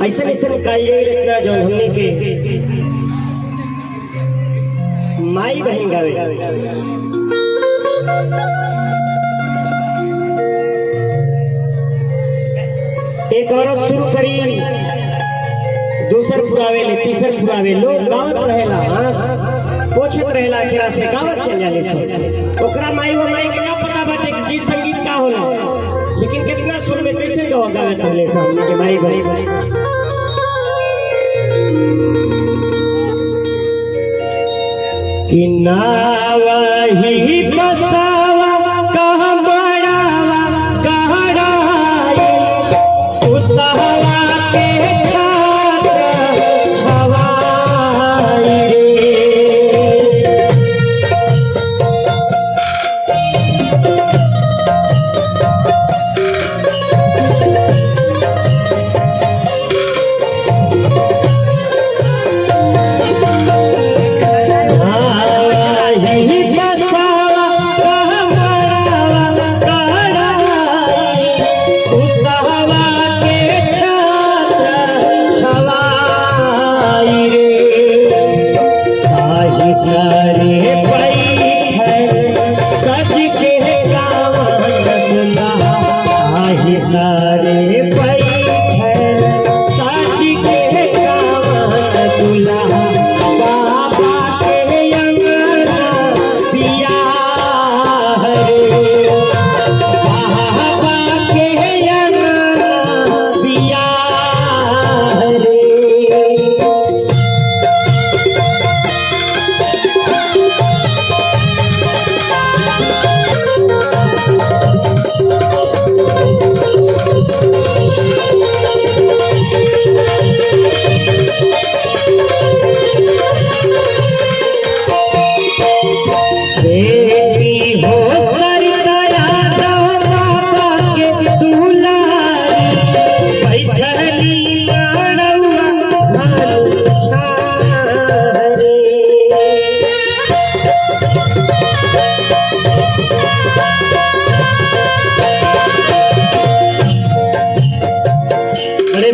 ऐसा ऐसा कालिए रखना जो हमने के माई बहन गावे। एक औरत शुरू करी, दूसर फुरावे ले, तीसर फुरावे, लोग गावत रहेला, पोछत रहेला, अखरा से गावत चल जाले सब। ओकरा माई वो माई के ना पता बाटे कि गीत संगीत का होला, लेकिन कितना सुर में कैसे गावे तहले सामने के माई भाई कि नावही बसावा कहाँ बड़ावा गहराई उसावा के छात्र छवाई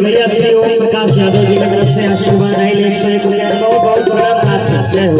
भैया श्री ओम प्रकाश यादव जी की तरफ से आशीर्वाद है। 101 रुपया बहुत बहुत बड़ा बात करते हैं।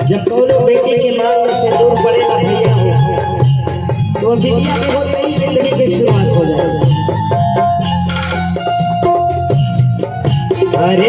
जब कोनो बेटे के मांग में सिंदूर पड़ेगा भैया तो बिटिया के होते ही जिंदगी की शुरुआत हो जाएगी। अरे